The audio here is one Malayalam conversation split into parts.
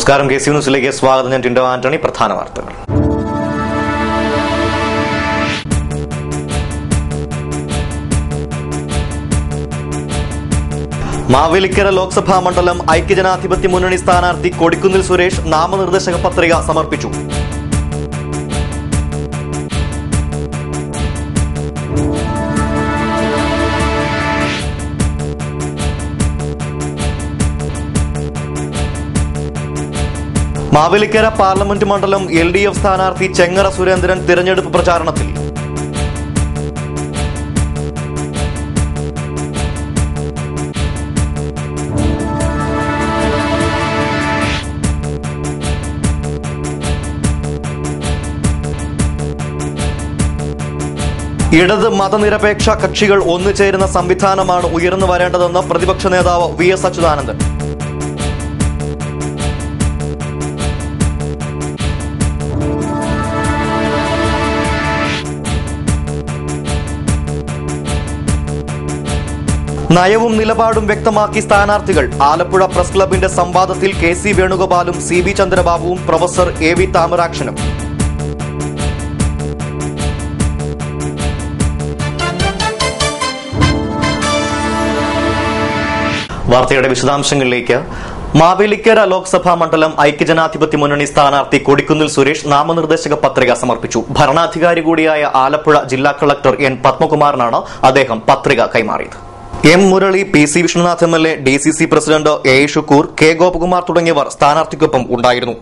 നമസ്കാരം. KC ന്യൂസിലേക്ക് സ്വാഗതം. ഞാൻ ടിൻഡോ ആന്റണി. പ്രധാന വാർത്തകൾ. മാവേലിക്കര ലോക്സഭാ മണ്ഡലം ഐക്യജനാധിപത്യ മുന്നണി സ്ഥാനാർത്ഥി കൊടിക്കുന്നിൽ സുരേഷ് നാമനിർദ്ദേശക പത്രിക സമർപ്പിച്ചു. മാവേലിക്കര പാർലമെന്റ് മണ്ഡലം LDF സ്ഥാനാർത്ഥി ചെങ്ങറ സുരേന്ദ്രൻ തിരഞ്ഞെടുപ്പ് പ്രചാരണത്തിൽ. ഇടത് മതനിരപേക്ഷ കക്ഷികൾ ഒന്നുചേരുന്ന സംവിധാനമാണ് ഉയർന്നു വരേണ്ടതെന്ന് പ്രതിപക്ഷ നേതാവ് VS അച്യുതാനന്ദൻ. നയവും നിലപാടും വ്യക്തമാക്കി സ്ഥാനാർത്ഥികൾ. ആലപ്പുഴ പ്രസ് ക്ലബിന്റെ സംവാദത്തിൽ KC വേണുഗോപാലും CB ചന്ദ്രബാബുവും പ്രൊഫസർ AV താമരാക്ഷനും. വാർത്തയുടെ വിശദാംശങ്ങളിലേക്ക്. മാവേലിക്കര ലോക്സഭാ മണ്ഡലം ഐക്യജനാധിപത്യ മുന്നണി സ്ഥാനാർത്ഥി കൊടിക്കുന്നിൽ സുരേഷ് നാമനിർദ്ദേശക പത്രിക സമർപ്പിച്ചു. ഭരണാധികാരി കൂടിയായ ആലപ്പുഴ ജില്ലാ കളക്ടർ N പത്മകുമാറിനാണ് അദ്ദേഹം പത്രിക കൈമാറിയത്. M Murali, PC Vishnunath MLA, DCC president A Shukoor, K Gopakumar തുടങ്ങിയവർ സ്ഥാനാർത്ഥിക്കൊപ്പം ഉണ്ടായിരുന്നു.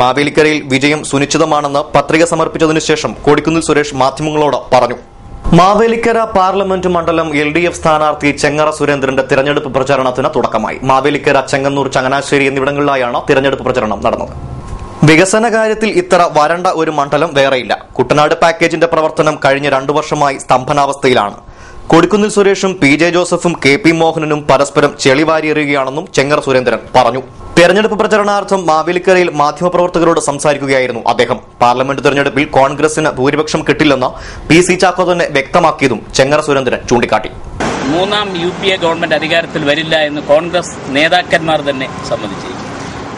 മാവേലിക്കരയിൽ വിജയം സുനിശ്ചിതമാണെന്ന് പത്രിക സമർപ്പിച്ചതിനു ശേഷം കൊടിക്കുന്നിൽ സുരേഷ് മാധ്യമങ്ങളോട് പറഞ്ഞു. മാവേലിക്കര പാർലമെന്റ് മണ്ഡലം LDF സ്ഥാനാർത്ഥി ചെങ്ങറ സുരേന്ദ്രന്റെ തിരഞ്ഞെടുപ്പ് പ്രചരണത്തിന് തുടക്കമായി. മാവേലിക്കര, ചെങ്ങന്നൂർ, ചങ്ങനാശ്ശേരി എന്നിവിടങ്ങളിലായാണ് തിരഞ്ഞെടുപ്പ് പ്രചരണം നടന്നത്. വികസന കാര്യത്തിൽ ഇത്ര വരണ്ട ഒരു മണ്ഡലം വേറെയില്ല. കുട്ടനാട് പാക്കേജിന്റെ പ്രവർത്തനം കഴിഞ്ഞ 2 വർഷമായി സ്തംഭനാവസ്ഥയിലാണ്. കൊടിക്കുന്നിൽ സുരേഷും PJ ജോസഫും KP മോഹനനും പരസ്പരം ചെളിവാരിയെറിയുകയാണെന്നും ചെങ്ങറ സുരേന്ദ്രൻ പറഞ്ഞു. തെരഞ്ഞെടുപ്പ് പ്രചരണാർത്ഥം മാവേലിക്കരയിൽ മാധ്യമപ്രവർത്തകരോട് സംസാരിക്കുകയായിരുന്നു അദ്ദേഹം. പാർലമെന്റ് തെരഞ്ഞെടുപ്പിൽ കോൺഗ്രസിന് ഭൂരിപക്ഷം കിട്ടില്ലെന്ന് PC ചാക്കോ തന്നെ വ്യക്തമാക്കിയതും ചെങ്ങറ സുരേന്ദ്രൻ ചൂണ്ടിക്കാട്ടി. 3ാം UPA ഗവൺമെന്റ് അധികാരത്തിൽ വരില്ല എന്ന് കോൺഗ്രസ് നേതാക്കന്മാർ തന്നെ സമ്മതിച്ചിരിക്കും.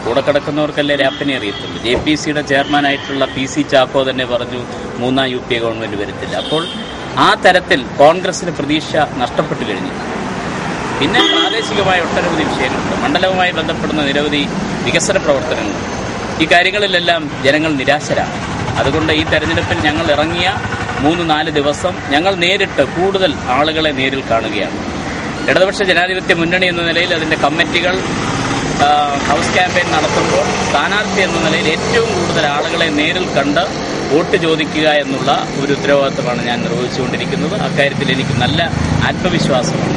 കൂടെ കിടക്കുന്നവർക്കല്ലേ രാപ്പനെ അറിയത്തുള്ളൂ. JPCയുടെ ചെയർമാനായിട്ടുള്ള PC ചാക്കോ തന്നെ പറഞ്ഞു 3ാം UPA ഗവൺമെന്റ് വരത്തില്ല. അപ്പോൾ ആ തരത്തിൽ കോൺഗ്രസിന് പ്രതീക്ഷ നഷ്ടപ്പെട്ടു കഴിഞ്ഞു. പിന്നെ പ്രാദേശികമായ ഒട്ടനവധി വിഷയങ്ങളുണ്ട്. മണ്ഡലവുമായി ബന്ധപ്പെടുന്ന നിരവധി വികസന പ്രവർത്തനങ്ങളുണ്ട്. ഈ കാര്യങ്ങളിലെല്ലാം ജനങ്ങൾ നിരാശരാണ്. അതുകൊണ്ട് ഈ തെരഞ്ഞെടുപ്പിൽ ഞങ്ങൾ ഇറങ്ങിയ 3-4 ദിവസം ഞങ്ങൾ നേരിട്ട് കൂടുതൽ ആളുകളെ നേരിൽ കാണുകയാണ്. ഇടതുപക്ഷ ജനാധിപത്യ മുന്നണി എന്ന നിലയിൽ അതിൻ്റെ കമ്മിറ്റികൾ ഹൗസ് ക്യാമ്പയിൻ നടത്തുമ്പോൾ സ്ഥാനാർത്ഥി എന്ന നിലയിൽ ഏറ്റവും കൂടുതൽ ആളുകളെ നേരിൽ കണ്ട് വോട്ട് ചോദിക്കുക എന്നുള്ള ഒരു ഉത്തരവാദിത്തമാണ് ഞാൻ നിർവഹിച്ചുകൊണ്ടിരിക്കുന്നത്. അക്കാര്യത്തിൽ എനിക്ക് നല്ല ആത്മവിശ്വാസമാണ്.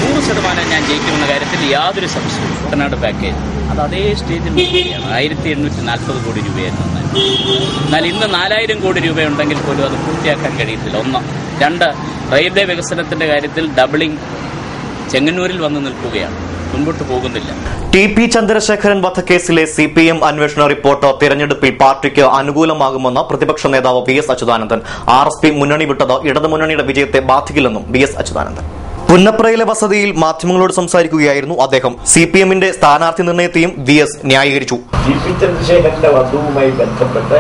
100% ഞാൻ ജയിക്കുമെന്ന കാര്യത്തിൽ യാതൊരു സംശയവും. കുട്ടനാട് പാക്കേജ് അത് അതേ സ്റ്റേജിൽ നിൽക്കുകയാണ്. 1840 കോടി രൂപയായിരുന്നു. എന്നാൽ ഇന്ന് 4000 കോടി രൂപയുണ്ടെങ്കിൽ പോലും അത് പൂർത്തിയാക്കാൻ കഴിയത്തില്ല. 1. 2, റെയിൽവേ വികസനത്തിന്റെ കാര്യത്തിൽ ഡബിളിംഗ് ചെങ്ങന്നൂരിൽ വന്ന് നിൽക്കുകയാണ്. മുൻപോട്ട് പോകുന്നില്ല. TP ചന്ദ്രശേഖരൻ വധക്കേസിലെ CPM അന്വേഷണ റിപ്പോർട്ട് തെരഞ്ഞെടുപ്പിൽ പാർട്ടിക്ക് അനുകൂലമാകുമെന്ന് പ്രതിപക്ഷ നേതാവ് VS അച്യുതാനന്ദൻ. RSP മുന്നണി വിട്ടത് ഇടതുമുന്നണിയുടെ വിജയത്തെ ബാധിക്കില്ലെന്നും VS അച്യുതാനന്ദൻ. പുന്നപ്രയിലെ വസതിയിൽ മാധ്യമങ്ങളോട് സംസാരിക്കുകയായിരുന്നു അദ്ദേഹം. CPMന്റെ സ്ഥാനാർത്ഥി നിർണയത്തെയും VS ന്യായീകരിച്ചു. TP ചന്ദ്രശേഖരന്റെ വധവുമായി ബന്ധപ്പെട്ട്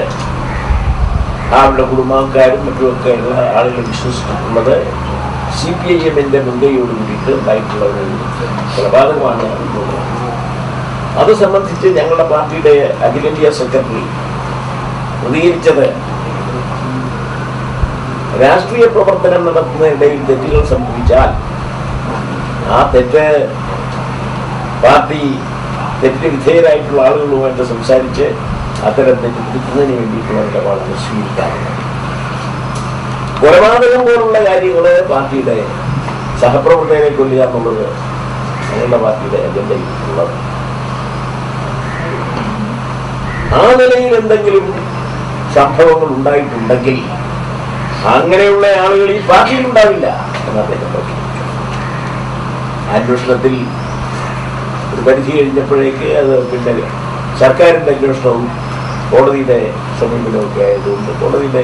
അവരുടെ കുടുംബക്കാരും മറ്റുമൊക്കെയുള്ള ആളുകൾ വിശ്വസിച്ചിട്ടുള്ളത് CPIMന്റെ മുൻകൈയോട് കൂടിയിട്ട് ഉണ്ടായിട്ടുള്ള ഒരു കൊലപാതകമാണ്. അത് സംബന്ധിച്ച് ഞങ്ങളുടെ പാർട്ടിയുടെ അഖിലേന്ത്യാ സെക്രട്ടറി പ്രതികരിച്ചത്, രാഷ്ട്രീയ പ്രവർത്തനം നടത്തുന്നതിനിടയിൽ തെറ്റുകൾ സംഭവിച്ചാൽ ആ തെറ്റ് പാർട്ടി തെറ്റിന് വിധേയരായിട്ടുള്ള ആളുകളുമായിട്ട് സംസാരിച്ച് അത്തരം തെറ്റ് തിരുത്തുന്നതിന് വേണ്ടിയിട്ടുള്ള നിലപാടാണ് സ്വീകരിക്കാറുള്ളത്. കൊലപാതകം പോലുള്ള കാര്യങ്ങൾ പാർട്ടിയുടെ സഹപ്രവർത്തകരെ കൊല്ലുക എന്നുള്ളത് ഞങ്ങളുടെ പാർട്ടിയുടെ അജണ്ടയിൽ ഉള്ളത്. ആ നിലയിൽ എന്തെങ്കിലും സംഭവങ്ങൾ ഉണ്ടായിട്ടുണ്ടെങ്കിൽ അങ്ങനെയുള്ള ആളുകൾ ഈ പാർട്ടിയിൽ ഉണ്ടാവില്ല എന്ന് അദ്ദേഹം പറഞ്ഞു. അന്വേഷണത്തിൽ ഒരു പരിധി കഴിഞ്ഞപ്പോഴേക്ക് അത് പിന്നെ സർക്കാരിന്റെ അന്വേഷണവും കോടതിയുടെ സമീപനമൊക്കെ ആയതുകൊണ്ട് കോടതിയുടെ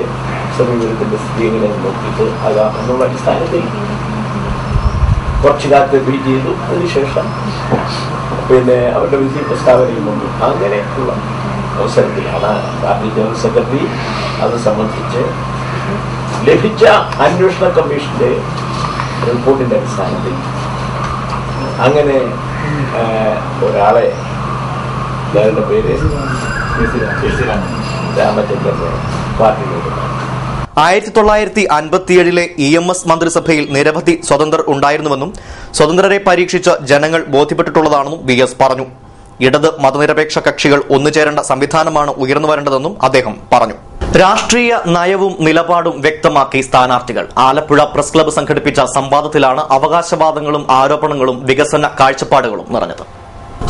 സമീപനത്തിന്റെ സ്ഥിതി എങ്ങനെ നോക്കിയിട്ട് ആകാം എന്നുള്ള അടിസ്ഥാനത്തിൽ കുറച്ചു കാലത്ത് വെയിറ്റ് ചെയ്തു. അതിനുശേഷം പിന്നെ അവരുടെ വിധി പ്രസ്താവനയും വന്നു. അങ്ങനെയുള്ള അവസരത്തിലാണ് പാർട്ടി ജനറൽ സെക്രട്ടറി അത് സംബന്ധിച്ച് ലഭിച്ച അന്വേഷണ കമ്മീഷന്റെ റിപ്പോർട്ടിന്റെ അടിസ്ഥാനത്തിൽ അങ്ങനെ ഒരാളെ, അയാളുടെ പേര് രാമചന്ദ്രനെ പാർട്ടിയിലേക്ക് 1957 EMS മന്ത്രിസഭയിൽ നിരവധി സ്വതന്ത്രർ ഉണ്ടായിരുന്നുവെന്നും സ്വതന്ത്രരെ പരീക്ഷിച്ച് ജനങ്ങൾ ബോധ്യപ്പെട്ടിട്ടുള്ളതാണെന്നും VS പറഞ്ഞു. ഇടത് മതനിരപേക്ഷ കക്ഷികൾ ഒന്നുചേരേണ്ട സംവിധാനമാണ് ഉയർന്നു വരേണ്ടതെന്നും അദ്ദേഹം പറഞ്ഞു. രാഷ്ട്രീയ നയവും നിലപാടും വ്യക്തമാക്കി സ്ഥാനാർത്ഥികൾ. ആലപ്പുഴ പ്രസ് ക്ലബ്ബ് സംഘടിപ്പിച്ച സംവാദത്തിലാണ് അവകാശവാദങ്ങളും ആരോപണങ്ങളും വികസന കാഴ്ചപ്പാടുകളും നിറഞ്ഞത്.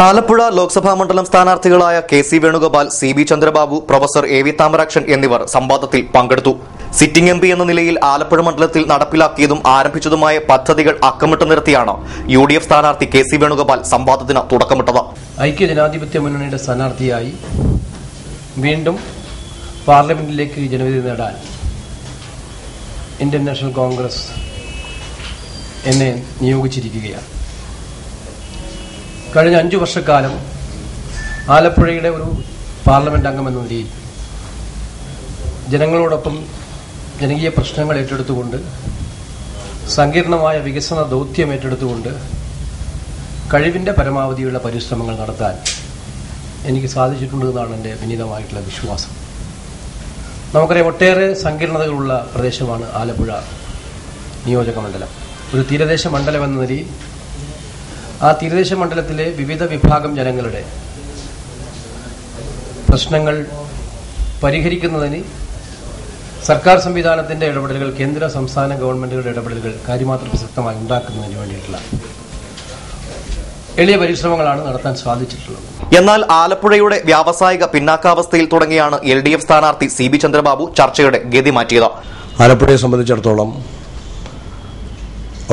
ആലപ്പുഴ ലോക്സഭാ മണ്ഡലം സ്ഥാനാർത്ഥികളായ KC Venugopal, CB Chandrababu, professor AV Thamarakshan എന്നിവർ സംവാദത്തിൽ പങ്കെടുത്തു. സിറ്റിംഗ് MP എന്ന നിലയിൽ ആലപ്പുഴ മണ്ഡലത്തിൽ നടപ്പിലാക്കിയതും ആരംഭിച്ചതുമായ പദ്ധതികൾ അക്കമിട്ട് നിർത്തിയാണ് UDF സ്ഥാനാർത്ഥി KC വേണുഗോപാൽ സംവാദത്തിന് തുടക്കമിട്ടത്. ഐക്യജനാധിപത്യ മുന്നണിയുടെ സ്ഥാനാർത്ഥിയായി വീണ്ടും പാർലമെന്റിലേക്ക് ജനവിധി നേടാൻ ഇന്ത്യൻ നാഷണൽ കോൺഗ്രസ് എന്നെ നിയോഗിച്ചിരിക്കുകയാണ്. കഴിഞ്ഞ 5 വർഷക്കാലം ആലപ്പുഴയുടെ ഒരു പാർലമെന്റ് അംഗമെന്ന നിലയിൽ ജനങ്ങളോടൊപ്പം ജനകീയ പ്രശ്നങ്ങൾ ഏറ്റെടുത്തുകൊണ്ട്, സങ്കീർണമായ വികസന ദൗത്യം ഏറ്റെടുത്തുകൊണ്ട് കഴിവിന്റെ പരമാവധിയുള്ള പരിശ്രമങ്ങൾ നടത്താൻ എനിക്ക് സാധിച്ചിട്ടുണ്ടെന്നാണ് എൻ്റെ വിനീതമായിട്ടുള്ള വിശ്വാസം. നമുക്കറിയാം, ഒട്ടേറെ സങ്കീർണതകളുള്ള പ്രദേശമാണ് ആലപ്പുഴ നിയോജക മണ്ഡലം. ഒരു തീരദേശ മണ്ഡലം എന്ന നിലയിൽ ആ തീരദേശ മണ്ഡലത്തിലെ വിവിധ വിഭാഗം ജനങ്ങളുടെ പ്രശ്നങ്ങൾ പരിഹരിക്കുന്നതിന് സർക്കാർ സംവിധാനത്തിന്റെ ഇടപെടലുകൾ, കേന്ദ്ര സംസ്ഥാന ഗവൺമെന്റുകളുടെ ഇടപെടലുകൾ കാര്യമാത്ര പ്രസക്തമായി ഉണ്ടാക്കുന്നതിന് വേണ്ടിയിട്ടുള്ള എളിയ പരിശ്രമങ്ങളാണ് നടത്താൻ സാധിച്ചിട്ടുള്ളത്. എന്നാൽ ആലപ്പുഴയുടെ വ്യാവസായിക പിന്നാക്കാവസ്ഥയിൽ തുടങ്ങിയാണ് LDF സ്ഥാനാർത്ഥി CB ചന്ദ്രബാബു ചർച്ചയുടെ ഗതി മാറ്റിയത്. ആലപ്പുഴയെ സംബന്ധിച്ചിടത്തോളം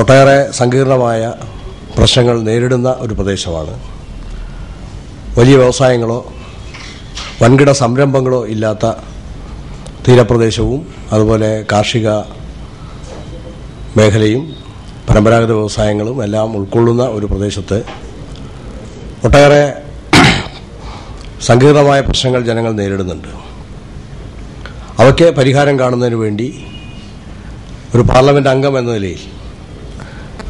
ഒട്ടേറെ സങ്കീർണമായ പ്രശ്നങ്ങൾ നേരിടുന്ന ഒരു പ്രദേശമാണ്. വലിയ വ്യവസായങ്ങളോ വൻകിട സംരംഭങ്ങളോ ഇല്ലാത്ത തീരപ്രദേശവും അതുപോലെ കാർഷിക മേഖലയും പരമ്പരാഗത വ്യവസായങ്ങളും എല്ലാം ഉൾക്കൊള്ളുന്ന ഒരു പ്രദേശത്ത് ഒട്ടേറെ സങ്കീർണമായ പ്രശ്നങ്ങൾ ജനങ്ങൾ നേരിടുന്നുണ്ട്. അവയ്ക്ക് പരിഹാരം കാണുന്നതിന് വേണ്ടി ഒരു പാർലമെന്റ് അംഗം എന്ന നിലയിൽ,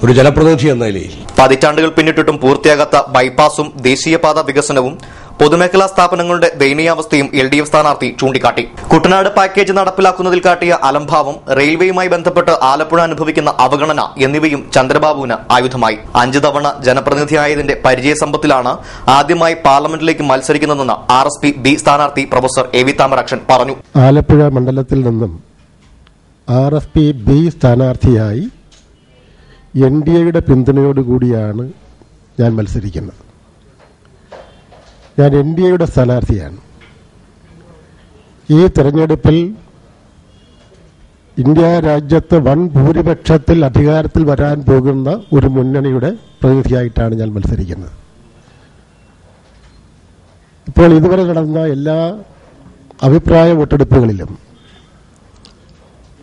ഒരു ജനപ്രതിനിധി എന്ന നിലയിൽ പതിറ്റാണ്ടുകൾ പിന്നിട്ടിട്ടും പൂർത്തിയാകാത്ത ബൈപ്പാസും ദേശീയപാത വികസനവും പൊതുമേഖലാ സ്ഥാപനങ്ങളുടെ ദയനീയാവസ്ഥയും LDF സ്ഥാനാർത്ഥി ചൂണ്ടിക്കാട്ടി. കുട്ടനാട് പാക്കേജ് നടപ്പിലാക്കുന്നതിൽ കാട്ടിയ അലംഭാവം, റെയിൽവേയുമായി ബന്ധപ്പെട്ട് ആലപ്പുഴ അനുഭവിക്കുന്ന അവഗണന എന്നിവയും ചന്ദ്രബാബുവിന് ആയുധമായി. 5 തവണ ജനപ്രതിനിധിയായതിന്റെ പരിചയസമ്പത്തിലാണ് ആദ്യമായി പാർലമെന്റിലേക്ക് മത്സരിക്കുന്നതെന്ന് RSP B സ്ഥാനാർത്ഥി പ്രൊഫസർ AV താമരാക്ഷൻ പറഞ്ഞു. ആലപ്പുഴ മണ്ഡലത്തിൽ നിന്നും RSP B സ്ഥാനാർത്ഥിയായി NDAയുടെ പിന്തുണയോടുകൂടിയാണ് ഞാൻ മത്സരിക്കുന്നത്. ഞാൻ NDAയുടെ സ്ഥാനാർത്ഥിയാണ്. ഈ തെരഞ്ഞെടുപ്പിൽ ഇന്ത്യ രാജ്യത്ത് വൻ ഭൂരിപക്ഷത്തിൽ അധികാരത്തിൽ വരാൻ പോകുന്ന ഒരു മുന്നണിയുടെ പ്രതിനിധിയായിട്ടാണ് ഞാൻ മത്സരിക്കുന്നത്. ഇപ്പോൾ ഇതുവരെ നടന്ന എല്ലാ അഭിപ്രായ വോട്ടെടുപ്പുകളിലും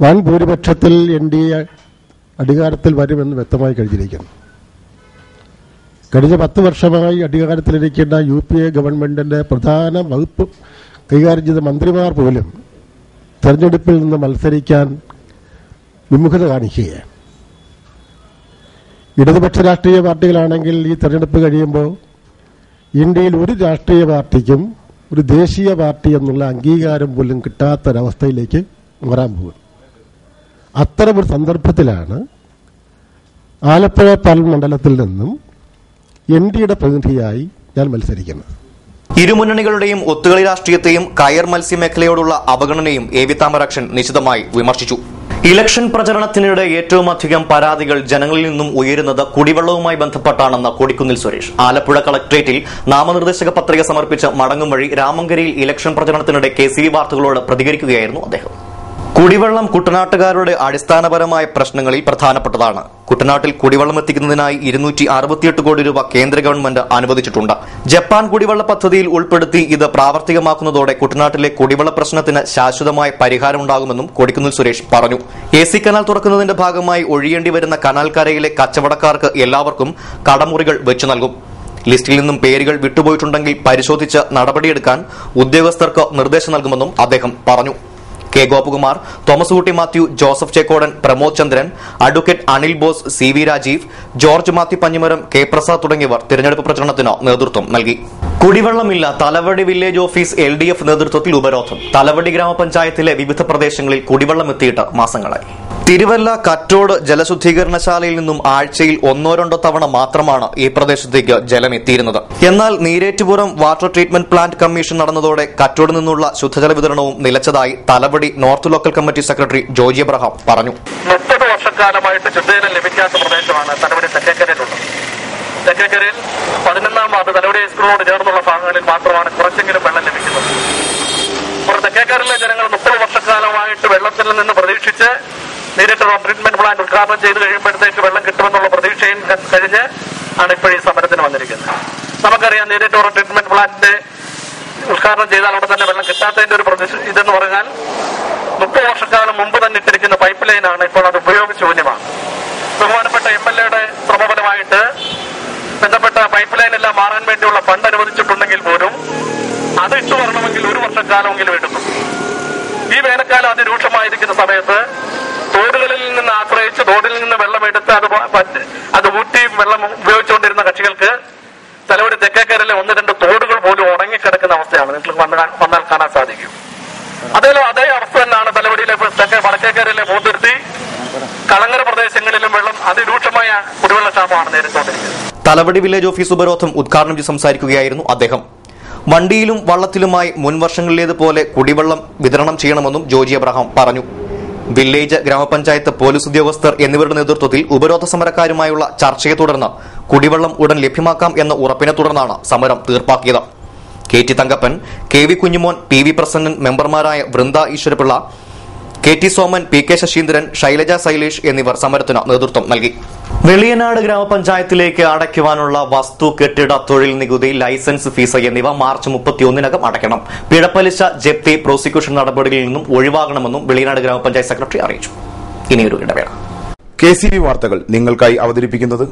വൻ ഭൂരിപക്ഷത്തിൽ NDA അധികാരത്തിൽ വരുമെന്ന് വ്യക്തമായി കഴിഞ്ഞിരിക്കുന്നു. കഴിഞ്ഞ 10 വർഷമായി അധികാരത്തിലിരിക്കുന്ന UPA ഗവൺമെന്റിന്റെ പ്രധാന വകുപ്പ് കൈകാര്യം ചെയ്ത മന്ത്രിമാർ പോലും തെരഞ്ഞെടുപ്പിൽ നിന്ന് മത്സരിക്കാൻ വിമുഖത കാണിക്കുകയാണ്. ഇടതുപക്ഷ രാഷ്ട്രീയ പാർട്ടികളാണെങ്കിൽ ഈ തെരഞ്ഞെടുപ്പ് കഴിയുമ്പോൾ ഇന്ത്യയിൽ ഒരു രാഷ്ട്രീയ പാർട്ടിക്കും ഒരു ദേശീയ പാർട്ടി എന്നുള്ള അംഗീകാരം പോലും കിട്ടാത്തൊരവസ്ഥയിലേക്ക് വരാൻ പോകും. അത്തരമൊരു സന്ദർഭത്തിലാണ് ആലപ്പുഴ പാർലമെന്റ് മണ്ഡലത്തിൽ നിന്നും NDAയുടെ പ്രതിനിധിയായി ഞാൻ മത്സരിക്കുന്നത്. ഇരുമുന്നണികളുടെയും ഒത്തുകളി രാഷ്ട്രീയത്തെയും കയർ മത്സ്യമേഖലയോടുള്ള അവഗണനയും AV താമരാക്ഷൻ നിശിതമായി വിമർശിച്ചു. ഇലക്ഷൻ പ്രചരണത്തിനിടെ ഏറ്റവും അധികം പരാതികൾ ജനങ്ങളിൽ നിന്നും ഉയരുന്നത് കുടിവെള്ളവുമായി ബന്ധപ്പെട്ടാണെന്ന് കൊടിക്കുന്നിൽ സുരേഷ്. ആലപ്പുഴ കളക്ടറേറ്റിൽ നാമനിർദ്ദേശക പത്രിക സമർപ്പിച്ച് മടങ്ങും വഴി രാമങ്കരിയിൽ ഇലക്ഷൻ പ്രചരണത്തിനിടെ KCV വാർത്തകളോട് പ്രതികരിക്കുകയായിരുന്നു അദ്ദേഹം. കുടിവെള്ളം കുട്ടനാട്ടുകാരുടെ അടിസ്ഥാനപരമായ പ്രശ്നങ്ങളിൽ പ്രധാനപ്പെട്ടതാണ്. കുട്ടനാട്ടിൽ കുടിവെള്ളം എത്തിക്കുന്നതിനായി 268 കോടി രൂപ കേന്ദ്ര ഗവൺമെന്റ് അനുവദിച്ചിട്ടുണ്ട്. ജപ്പാൻ കുടിവെള്ള പദ്ധതിയിൽ ഉൾപ്പെടുത്തി ഇത് പ്രാവർത്തികമാക്കുന്നതോടെ കുട്ടനാട്ടിലെ കുടിവെള്ള പ്രശ്നത്തിന് ശാശ്വതമായ പരിഹാരമുണ്ടാകുമെന്നും കൊടിക്കുന്നിൽ സുരേഷ് പറഞ്ഞു. AC കനാൽ തുറക്കുന്നതിന്റെ ഭാഗമായി ഒഴിയേണ്ടി വരുന്ന കനാൽ കരയിലെ കച്ചവടക്കാർക്ക് എല്ലാവർക്കും കടമുറികൾ വെച്ചു നൽകും. ലിസ്റ്റിൽ നിന്നും പേരുകൾ വിട്ടുപോയിട്ടുണ്ടെങ്കിൽ പരിശോധിച്ച് നടപടിയെടുക്കാൻ ഉദ്യോഗസ്ഥർക്ക് നിർദ്ദേശം നൽകുമെന്നും അദ്ദേഹം പറഞ്ഞു. K Gopakumar, Thomas Kutty Mathew, Joseph Chekkodan, Pramod Chandran, advocate Anil Bose, CV Rajeev, George Mathew Panjimaram, K Prasad തുടങ്ങിയവർ തിരഞ്ഞെടുപ്പ് പ്രചരണത്തിന് നേതൃത്വം നൽകി. കുടിവെള്ളമില്ല. തലവടി വില്ലേജ് ഓഫീസ് LDF നേതൃത്വത്തിൽ ഉപരോധം. തലവടി ഗ്രാമപഞ്ചായത്തിലെ വിവിധ പ്രദേശങ്ങളിൽ കുടിവെള്ളം എത്തിയിട്ട് മാസങ്ങളായി. തിരുവല്ല കറ്റോട് ജലശുദ്ധീകരണശാലയിൽ നിന്നും ആഴ്ചയിൽ 1-2 തവണ മാത്രമാണ് ഈ പ്രദേശത്തേക്ക് ജലം എത്തിയിരുന്നത്. എന്നാൽ Neerettupuram water treatment plant commission നടന്നതോടെ കറ്റോട് നിന്നുള്ള ശുദ്ധജല വിതരണവും നിലച്ചതായി Thalavady north local committee secretary Joji Abraham പറഞ്ഞു. 30 വർഷക്കാലമായിട്ട് ശുദ്ധജലം ലഭിക്കാത്ത പ്രദേശമാണ് തലവടി തെക്കേക്കരയിലുള്ളത്. തെക്കേക്കരയിൽ 11-ാം വാർഡ് തലവടി ഹൈസ്കൂളിനോട് ചേർന്നുള്ള ഭാഗങ്ങളിൽ മാത്രമാണ് കുറച്ചെങ്കിലും വെള്ളം ലഭിക്കുന്നത്. തെക്കേക്കരയിലെ ജനങ്ങൾ 30 വർഷക്കാലമായിട്ട് വെള്ളത്തിൽ നിന്ന് പ്രതീക്ഷിച്ച് നീരേറ്റുപുറം ട്രീറ്റ്മെന്റ് പ്ലാന്റ് ഉദ്ഘാടനം ചെയ്ത് കഴിയുമ്പോഴത്തേക്ക് വെള്ളം കിട്ടുമെന്നുള്ള പ്രതീക്ഷയും കഴിഞ്ഞ് ആണ് ഇപ്പോഴും ഈ സമരത്തിന് വന്നിരിക്കുന്നത്. നമുക്കറിയാം, നീരേറ്റുപുറം ട്രീറ്റ്മെന്റ് പ്ലാന്റ് ഉദ്ഘാടനം ചെയ്താൽ അവിടെ തന്നെ വെള്ളം കിട്ടാത്തതിന്റെ ഒരു ഇതെന്ന് പറഞ്ഞാൽ 30 വർഷക്കാലം മുമ്പ് തന്നെ ഇട്ടിരിക്കുന്ന പൈപ്പ് ലൈനാണ് ഇപ്പോൾ അത് ഉപയോഗശൂന്യമാണ്. ബഹുമാനപ്പെട്ട MLA ശ്രമഫലമായിട്ട് ബന്ധപ്പെട്ട പൈപ്പ് ലൈൻ എല്ലാം മാറാൻ വേണ്ടിയുള്ള ഫണ്ട് അനുവദിച്ചിട്ടുണ്ടെങ്കിൽ പോലും അത് ഇട്ടു വരണമെങ്കിൽ 1 വർഷക്കാലമെങ്കിലും എടുക്കും. ഈ വേനൽക്കാലം അതിരൂക്ഷമായിരിക്കുന്ന സമയത്ത് തോടുകളിൽ നിന്ന് ആശ്രയിച്ച് തോടിൽ നിന്ന് വെള്ളമെടുത്ത് അത് ഊറ്റി വെള്ളം ഉപയോഗിച്ചുകൊണ്ടിരുന്ന കക്ഷികൾക്ക് തലവടി തെക്കേക്കരയിലെ 1-2 തോടുകൾ പോലും ഉണങ്ങിക്കിടക്കുന്ന അവസ്ഥയാണ് നിങ്ങൾക്ക് വന്നാൽ കാണാൻ സാധിക്കും. അതേ അവസ്ഥ തന്നെയാണ് തലവടിയിലെ വടക്കേക്കരയിലെ മൂത്തുരുത്തി, കളങ്ങര പ്രദേശങ്ങളിലും വെള്ളം അതിരൂക്ഷമായ കുടിവെള്ള ക്ഷാമമാണ് നേരിട്ടുകൊണ്ടിരിക്കുന്നത്. തലവടി വില്ലേജ് ഓഫീസ് ഉപരോധം ഉദ്ഘാടനം ചെയ്ത് സംസാരിക്കുകയായിരുന്നു അദ്ദേഹം. വണ്ടിയിലും വള്ളത്തിലുമായി മുൻവർഷങ്ങളിലേതുപോലെ കുടിവെള്ളം വിതരണം ചെയ്യണമെന്നും ജോജി എബ്രഹാം പറഞ്ഞു. വില്ലേജ്, ഗ്രാമപഞ്ചായത്ത്, പോലീസ് ഉദ്യോഗസ്ഥർ എന്നിവരുടെ നേതൃത്വത്തിൽ ഉപരോധ സമരക്കാരുമായുള്ള ചർച്ചയെ തുടർന്ന് കുടിവെള്ളം ഉടൻ ലഭ്യമാക്കാം എന്ന ഉറപ്പിനെ തുടർന്നാണ് സമരം തീർപ്പാക്കിയത്. KT Thankappan, KV Kunjumon, PV Prasannan, മെമ്പർമാരായ വൃന്ദ ഈശ്വരപിള്ള, KT സോമൻ, PK ശശീന്ദ്രൻ, ശൈലജ സൈലേഷ് എന്നിവർ സമരത്തിന് നേതൃത്വം നൽകി. വെളിയനാട് ഗ്രാമപഞ്ചായത്തിലേക്ക് അടയ്ക്കുവാനുള്ള വസ്തു, കെട്ടിട, തൊഴിൽ നികുതി, ലൈസൻസ് ഫീസ് എന്നിവ മാർച്ച് 31-നകം അടയ്ക്കണം. പിഴപ്പലിശ, ജപ്തി, പ്രോസിക്യൂഷൻ നടപടികളിൽ നിന്നും ഒഴിവാകണമെന്നും വെളിയനാട് ഗ്രാമപഞ്ചായത്ത് സെക്രട്ടറി അറിയിച്ചു. ഇനിയൊരു ഇടവേള. KCV വാർത്തകൾ നിങ്ങൾക്കായി അവതരിപ്പിക്കുന്നത്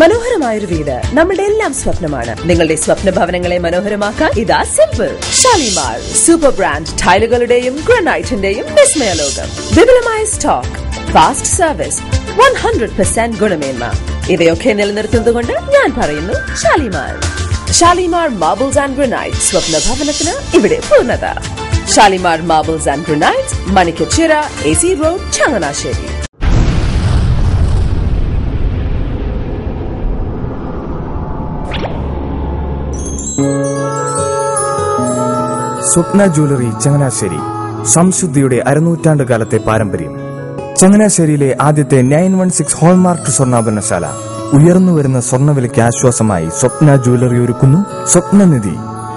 മനോഹരമായൊരു വീട് നമ്മളുടെ എല്ലാം സ്വപ്നമാണ്. നിങ്ങളുടെ സ്വപ്ന ഭവനങ്ങളെ മനോഹരമാക്കാൻ ഇതാ സിമ്പിൾ. ഷാലിമാർ സൂപ്പർ ബ്രാൻഡ് ടൈലുകളുടെയും ഗ്രാനൈറ്റിന്റെയും വിസ്മയ ലോകം. വിപുലമായ സ്റ്റോക്ക്, ഫാസ്റ്റ് സർവീസ്, 100% ഗുണമേന്മ ഇവയൊക്കെ നിലനിർത്തുന്നതുകൊണ്ട് ഞാൻ പറയുന്നു Shalimar. Shalimar marbles and granite. സ്വപ്ന ഭവനത്തിന് ഇവിടെ പൂർണ്ണത. Shalimar marbles and granite, Manikkachira, AC road, Changanassery. Swapna jewellery Changanassery. സംശുദ്ധിയുടെ അരനൂറ്റാണ്ട് കാലത്തെ പാരമ്പര്യം. ചങ്ങനാശ്ശേരിയിലെ ആദ്യത്തെ 916 ഹോൾമാർക്ക് സ്വർണ്ണാഭരണശാല. ഉയർന്നുവരുന്ന സ്വർണ്ണവിലയ്ക്ക് ആശ്വാസമായി സ്വപ്ന ജ്വല്ലറി ഒരുക്കുന്നു സ്വപ്നനിധി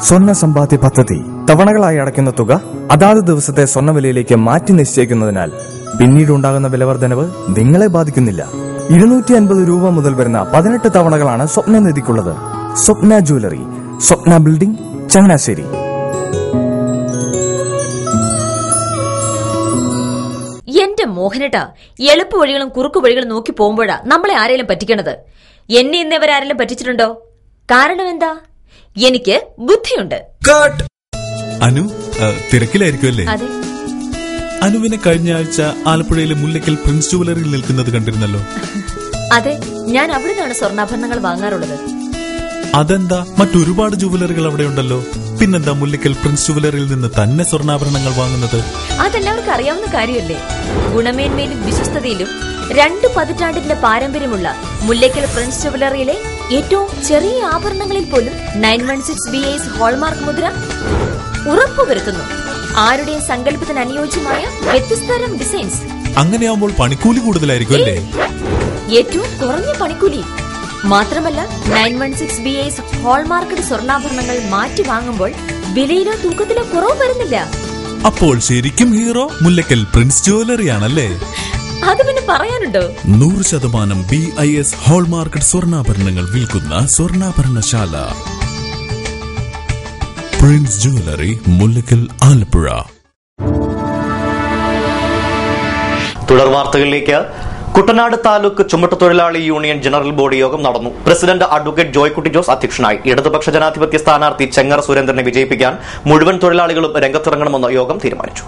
സ്വർണ്ണ സമ്പാദ്യ പദ്ധതി. തവണകളായി അടയ്ക്കുന്ന തുക അതാത് ദിവസത്തെ സ്വർണ്ണവിലയിലേക്ക് മാറ്റി നിശ്ചയിക്കുന്നതിനാൽ പിന്നീടുണ്ടാകുന്ന വിലവർദ്ധനവ് നിങ്ങളെ ബാധിക്കുന്നില്ല. 250 രൂപ മുതൽ വരുന്ന 18 തവണകളാണ് സ്വപ്നനിധിക്കുള്ളത്. സ്വപ്ന ജ്വല്ലറി, സ്വപ്ന ബിൽഡിംഗ്, ചങ്ങനാശ്ശേരി. എന്റെ മോഹനേട്ടാ, എളുപ്പ വഴികളും കുറുക്കു വഴികളും നോക്കി പോകുമ്പോഴാ നമ്മളെ ആരെങ്കിലും പറ്റിക്കണത്. എന്നെ ഇന്നവരാരെങ്കിലും പറ്റിച്ചിട്ടുണ്ടോ? കാരണം എന്താ? എനിക്ക് ബുദ്ധിയുണ്ട്. അനു തിരക്കിലായിരിക്കുമല്ലേ? അതെ. അനുവിനെ കഴിഞ്ഞ ആഴ്ച ആലപ്പുഴയിലെ മുല്ലയ്ക്കൽ പ്രിൻസ് ജുവലറിയിൽ നിൽക്കുന്നത് കണ്ടിരുന്നല്ലോ. അതെ, ഞാൻ അവിടെ നിന്നാണ് സ്വർണ്ണാഭരണങ്ങൾ വാങ്ങാറുള്ളത്. അതെന്താ, മറ്റൊരുപാട് ജുവലറികൾ അവിടെ ഉണ്ടല്ലോ. പിന്നെന്താ മുല്ലയ്ക്കൽ പ്രിൻസ് ജുവലറിയിൽ നിന്ന് തന്നെ സ്വർണ്ണാഭരണങ്ങൾ വാങ്ങുന്നത്? അതെല്ലാവർക്കും അറിയാവുന്ന കാര്യമല്ലേ. ഗുണമേന്മയിലും വിശ്വസ്തതയിലും 2 പതിറ്റാണ്ടിന്റെ പാരമ്പര്യമുള്ള മുല്ലയ്ക്കൽ പ്രിൻസ് ജുവലറിയിലെ ഏറ്റവും ചെറിയ ആഭരണങ്ങളിൽ പോലും 916 BIS ഹോൾമാർക്ക് മുദ്ര ഉറപ്പുവരുത്തുന്നു. ആരുടെയും സങ്കല്പത്തിന് അനുയോജ്യമായ വ്യത്യസ്തതരം ഡിസൈൻസ്. അങ്ങനെയാവുമ്പോൾ പണിക്കൂലി കൂടുതലായിരിക്കും അല്ലേ? ഏറ്റവും കുറഞ്ഞ പണിക്കൂലി മാത്രമല്ല, 916 BIS ഹോൾമാർക്കറ്റ് സ്വർണ്ണാഭരണങ്ങൾ മാറ്റി വാങ്ങുമ്പോൾ വിലയിലോ തൂക്കത്തിലോ കുറവ് വരുന്നില്ല. അപ്പോൾ ശരിക്കും ഹീറോ മുല്ലയ്ക്കൽ പ്രിൻസ് ജുവലറിയാണല്ലേ? അത് പിന്നെ പറയാനുണ്ടോ? 100% BIS ഹോൾമാർക്കറ്റ് സ്വർണ്ണാഭരണങ്ങൾ വിൽക്കുന്ന സ്വർണ്ണാഭരണശാല പ്രിൻസ് ജുവലറി, മുല്ലയ്ക്കൽ, ആലപ്പുഴ. തുടർ വാർത്തകളിലേക്ക്. കുട്ടനാട് താലൂക്ക് ചുമട്ടുതൊഴിലാളി യൂണിയൻ ജനറൽ ബോഡി യോഗം നടന്നു. പ്രസിഡന്റ് അഡ്വക്കേറ്റ് ജോയ്ക്കുട്ടി ജോസ് അധ്യക്ഷനായി. ഇടതുപക്ഷ ജനാധിപത്യ സ്ഥാനാർത്ഥി ചെങ്ങറ സുരേന്ദ്രനെ വിജയിപ്പിക്കാൻ മുഴുവൻ തൊഴിലാളികളും രംഗത്തിറങ്ങണമെന്ന് യോഗം തീരുമാനിച്ചു.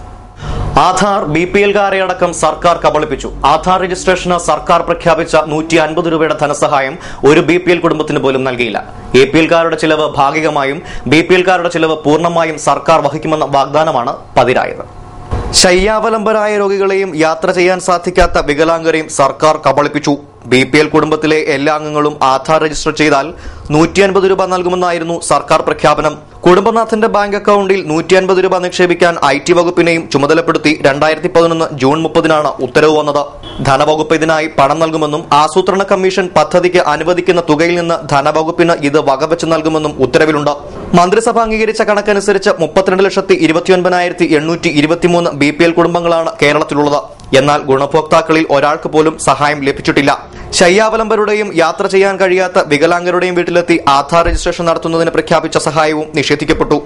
ആധാർ BPL-കാരെ അടക്കം സർക്കാർ കബളിപ്പിച്ചു. ആധാർ രജിസ്ട്രേഷന് സർക്കാർ പ്രഖ്യാപിച്ച 150 രൂപയുടെ ധനസഹായം ഒരു BPL കുടുംബത്തിന് പോലും നൽകിയില്ല. APL-കാരുടെ ചിലവ് ഭാഗികമായും BPL-കാരുടെ ചിലവ് പൂർണ്ണമായും സർക്കാർ വഹിക്കുമെന്ന വാഗ്ദാനമാണ് പതിരായത്. ശയ്യാവലംബരായ രോഗികളെയും യാത്ര ചെയ്യാൻ സാധിക്കാത്ത വികലാംഗരെയും സർക്കാർ കബളിപ്പിച്ചു. BPL കുടുംബത്തിലെ എല്ലാ അംഗങ്ങളും ആധാർ രജിസ്റ്റർ ചെയ്താൽ 150 രൂപ നൽകുമെന്നായിരുന്നു സർക്കാർ പ്രഖ്യാപനം. കുടുംബനാഥന്റെ ബാങ്ക് അക്കൌണ്ടിൽ 150 രൂപ നിക്ഷേപിക്കാൻ IT വകുപ്പിനെയും ചുമതലപ്പെടുത്തി 2011 ജൂൺ 30-നാണ് ഉത്തരവ് വന്നത്. ധനവകുപ്പ് ഇതിനായി പണം നൽകുമെന്നും ആസൂത്രണ കമ്മീഷൻ പദ്ധതിക്ക് അനുവദിക്കുന്ന തുകയിൽ നിന്ന് ധനവകുപ്പിന് ഇത് വകവെച്ച് നൽകുമെന്നും ഉത്തരവിലുണ്ട്. മന്ത്രിസഭ അംഗീകരിച്ച കണക്കനുസരിച്ച് 32,29,823 BPL കുടുംബങ്ങളാണ് കേരളത്തിലുള്ളത്. എന്നാൽ ഗുണഭോക്താക്കളിൽ ഒരാൾക്ക് പോലും സഹായം ലഭിച്ചിട്ടില്ല. ശയ്യാവലംബരുടെയും യാത്ര ചെയ്യാൻ കഴിയാത്ത വികലാംഗരുടെയും വീട്ടിലെത്തി ആധാർ രജിസ്ട്രേഷൻ നടത്തുന്നതിന് പ്രഖ്യാപിച്ച സഹായവും നിഷേധിക്കപ്പെട്ടു.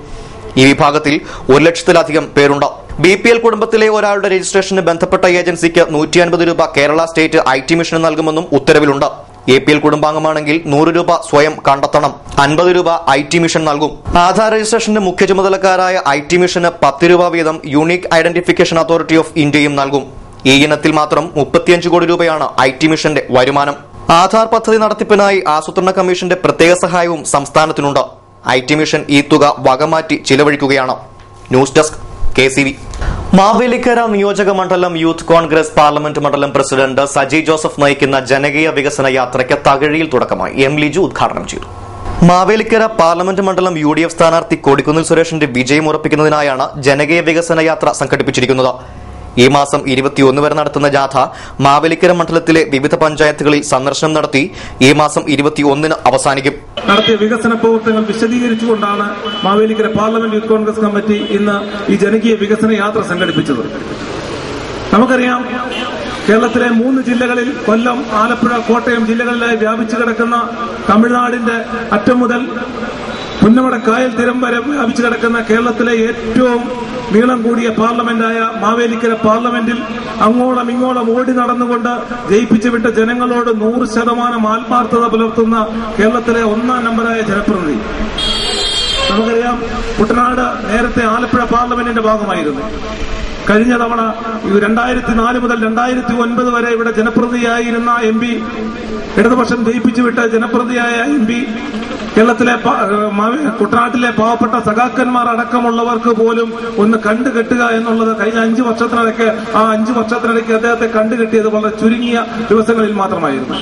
ഈ വിഭാഗത്തിൽ 1,00,000-ലധികം പേരുണ്ട്. BPL കുടുംബത്തിലെ ഒരാളുടെ രജിസ്ട്രേഷന് ബന്ധപ്പെട്ട ഏജൻസിക്ക് 150 രൂപ കേരള സ്റ്റേറ്റ് IT മിഷന് നൽകുമെന്നും ഉത്തരവിലുണ്ട്. APL കുടുംബാംഗമാണെങ്കിൽ 100 രൂപ സ്വയം കണ്ടെത്തണം. 50 രൂപ IT മിഷൻ നൽകും. ആധാർ രജിസ്ട്രേഷന്റെ മുഖ്യ ചുമതലക്കാരായ IT മിഷന് 10 രൂപ വീതം യൂണിക് ഐഡന്റിഫിക്കേഷൻ അതോറിറ്റി ഓഫ് ഇന്ത്യയും നൽകും. ഈ ഇനത്തിൽ മാത്രം 35 കോടി രൂപയാണ് IT മിഷന്റെ വരുമാനം. ആധാർ പദ്ധതി നടത്തിപ്പിനായി ആസൂത്രണ കമ്മീഷന്റെ പ്രത്യേക സഹായവും സംസ്ഥാനത്തിനുണ്ട്. IT മിഷൻ ഈ തുക വകമാറ്റി ചിലവഴിക്കുകയാണ്. News desk KCV. മാവേലിക്കര നിയോജക മണ്ഡലം യൂത്ത് കോൺഗ്രസ് പാർലമെന്റ് മണ്ഡലം പ്രസിഡന്റ് സജി ജോസഫ് നയിക്കുന്ന ജനകീയ വികസന യാത്രയ്ക്ക് തകഴിയിൽ തുടക്കമായി. M. ലിജു ഉദ്ഘാടനം ചെയ്തു. മാവേലിക്കര പാർലമെന്റ് മണ്ഡലം UDF സ്ഥാനാർത്ഥി കൊടിക്കുന്നിൽ സുരേഷിന്റെ വിജയം ഉറപ്പിക്കുന്നതിനായാണ് ജനകീയ വികസന യാത്ര സംഘടിപ്പിച്ചിരിക്കുന്നത്. ഈ മാസം 21 വരെ നടത്തുന്ന ജാഥ മാവേലിക്കര മണ്ഡലത്തിലെ വിവിധ പഞ്ചായത്തുകളിൽ സന്ദർശനം നടത്തി ഈ മാസം 21-ന് അവസാനിക്കും. നടത്തിയ വികസന പ്രവർത്തനങ്ങൾ വിശദീകരിച്ചുകൊണ്ടാണ് Mavelikkara parliament youth Congress committee ഇന്ന് ഈ ജനകീയ വികസന യാത്ര സംഘടിപ്പിച്ചത്. നമുക്കറിയാം, കേരളത്തിലെ 3 ജില്ലകളിൽ കൊല്ലം, ആലപ്പുഴ, കോട്ടയം ജില്ലകളിലായി വ്യാപിച്ചു കിടക്കുന്ന തമിഴ്നാടിന്റെ അറ്റം മുതൽ പുന്നമടക്കായൽ തീരം വരെ വ്യാപിച്ചു കിടക്കുന്ന കേരളത്തിലെ ഏറ്റവും നീളം കൂടിയ പാർലമെന്റായ മാവേലിക്കര പാർലമെന്റിൽ അങ്ങോളം ഇങ്ങോളം ഓടി നടന്നുകൊണ്ട് ജയിപ്പിച്ചു വിട്ട ജനങ്ങളോട് 100% ആത്മാർത്ഥത പുലർത്തുന്ന കേരളത്തിലെ 1-ാം നമ്പറായ ജനപ്രതിനിധി. നമുക്കറിയാം, കുട്ടനാട് നേരത്തെ ആലപ്പുഴ പാർലമെന്റിന്റെ ഭാഗമായിരുന്നു. കഴിഞ്ഞ തവണ 2004 മുതൽ 2009 വരെ ഇവിടെ ജനപ്രതിനിധിയായിരുന്ന MP, ഇടതുപക്ഷം ജയിപ്പിച്ചു വിട്ട ജനപ്രതിനിധിയായ MP, കേരളത്തിലെ കുട്ടനാട്ടിലെ പാവപ്പെട്ട സഖാക്കന്മാർ അടക്കമുള്ളവർക്ക് പോലും ഒന്ന് കണ്ടുകെട്ടുക എന്നുള്ളത് കഴിഞ്ഞ 5 വർഷത്തിനിടയ്ക്ക് അദ്ദേഹത്തെ കണ്ടുകെട്ടിയത് വളരെ ചുരുങ്ങിയ ദിവസങ്ങളിൽ മാത്രമായിരുന്നു.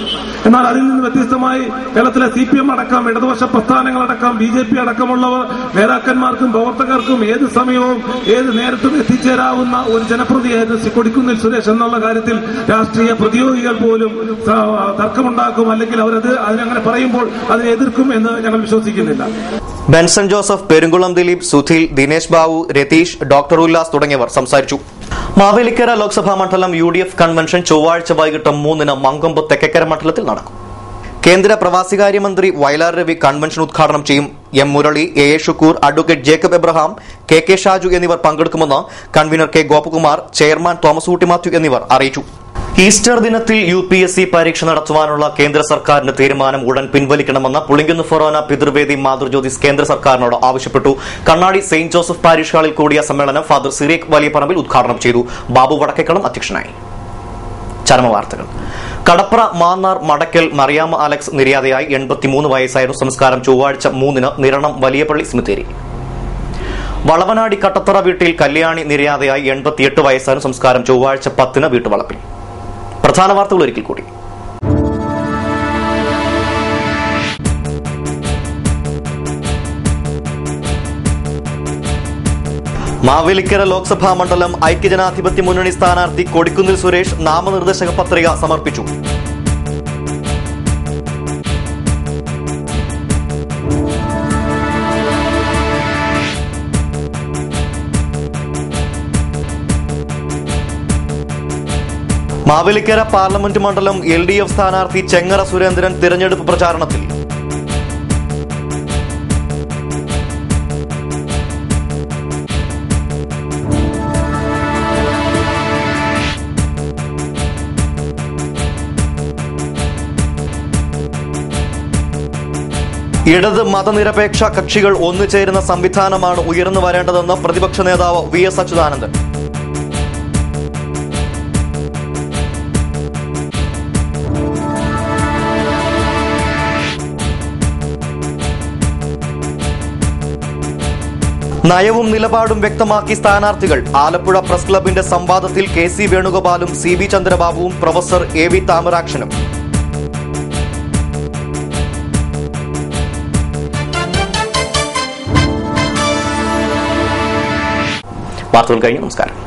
എന്നാൽ അതിൽ നിന്ന് വ്യത്യസ്തമായി കേരളത്തിലെ CPM അടക്കം, ഇടതുപക്ഷ പ്രസ്ഥാനങ്ങളടക്കം, BJP അടക്കമുള്ളവർ നേതാക്കന്മാർക്കും പ്രവർത്തകർക്കും ഏത് സമയവും ഏത് നേരത്തും എത്തിച്ചേരാവുന്ന ഒരു ജനപ്രതിയായിരുന്നു കൊടിക്കുന്നിൽ സുരേഷ് എന്നുള്ള കാര്യത്തിൽ രാഷ്ട്രീയ പ്രതിയോഗികൾ പോലും തർക്കമുണ്ടാക്കും, അല്ലെങ്കിൽ അതിനങ്ങനെ പറയുമ്പോൾ അതിനെ എതിർക്കും എന്ന് ഞങ്ങൾ വിശ്വസിക്കുന്നില്ല. ബെൻസൺ ജോസഫ്, പെരുങ്കുളം ദിലീപ്, സുധീൽ, ദിനേശ് ബാബു, രതീഷ്, ഡോക്ടർ ഉല്ലാസ് തുടങ്ങിയവർ സംസാരിച്ചു. മാവേലിക്കര ലോക്സഭാ മണ്ഡലം UDF കൺവെൻഷൻ ചൊവ്വാഴ്ച വൈകിട്ട് 3-ന് മങ്കൊമ്പ് തെക്കേക്കര മണ്ഡലത്തിൽ നടക്കും. കേന്ദ്ര പ്രവാസികാര്യമന്ത്രി വയലാർ രവി കൺവെൻഷൻ ഉദ്ഘാടനം ചെയ്യും. M. Murali, A. Shukoor, advocate Jacob Abraham, KK Shaju എന്നിവർ പങ്കെടുക്കുമെന്ന് convener K. Gopakumar, chairman Thomas Ootty Mathew എന്നിവർ അറിയിച്ചു. ഈസ്റ്റർ ദിനത്തിൽ UPSC പരീക്ഷ നടത്തുവാനുള്ള കേന്ദ്ര സർക്കാരിന്റെ തീരുമാനം ഉടൻ പിൻവലിക്കണമെന്ന് പുളിങ്കുന്ന് ഫൊറോന പിതൃവേദി മാതൃജ്യോതിസ് കേന്ദ്ര സർക്കാരിനോട് ആവശ്യപ്പെട്ടു. കണ്ണാടി സെയിന്റ് ജോസഫ് പാരിഷ് ഹാളിൽ കൂടിയ സമ്മേളനം ഫാദർ സിറിയക് വലിയപറമ്പിൽ ഉദ്ഘാടനം ചെയ്തു. ബാബു വടക്കേക്കളം അധ്യക്ഷനായി. ചരമവാർത്തകൾ. കടപ്ര മാന്നാർ മടക്കൽ മറിയാമ്മ അലക്സ് നിര്യാതയായി 83 വയസ്സായിരുന്നു. സംസ്കാരം ചൊവ്വാഴ്ച 3-ന് നിരണം വലിയപള്ളി സിമിത്തേരി. വളവനാടി കട്ടത്തറ വീട്ടിൽ കല്യാണി നിര്യാതയായി 88 വയസ്സായിരുന്നു. സംസ്കാരം ചൊവ്വാഴ്ച 10-ന് വീട്ടുവളപ്പിൽ. പ്രധാന വാർത്തകൾ ഒരിക്കൽ കൂടി. മാവേലിക്കര ലോക്സഭാ മണ്ഡലം ഐക്യജനാധിപത്യ മുന്നണി സ്ഥാനാർത്ഥി കൊടിക്കുന്നിൽ സുരേഷ് നാമനിർദ്ദേശക പത്രിക സമർപ്പിച്ചു. മാവേലിക്കര പാർലമെന്റ് മണ്ഡലം LDF സ്ഥാനാർത്ഥി ചെങ്ങറ സുരേന്ദ്രൻ തിരഞ്ഞെടുപ്പ് പ്രചാരണത്തിൽ. ഇടത് മതനിരപേക്ഷ കക്ഷികൾ ഒന്നുചേരുന്ന സംവിധാനമാണ് ഉയർന്നു വരേണ്ടതെന്ന് പ്രതിപക്ഷ നേതാവ് VS അച്യുതാനന്ദൻ. നയവും നിലപാടും വ്യക്തമാക്കി സ്ഥാനാർത്ഥികൾ. ആലപ്പുഴ പ്രസ് ക്ലബിന്റെ സംവാദത്തിൽ KC വേണുഗോപാലും CB ചന്ദ്രബാബുവും പ്രൊഫസർ AV താമരാക്ഷനും. വാർത്തകൾ കഴിഞ്ഞു. നമസ്കാരം.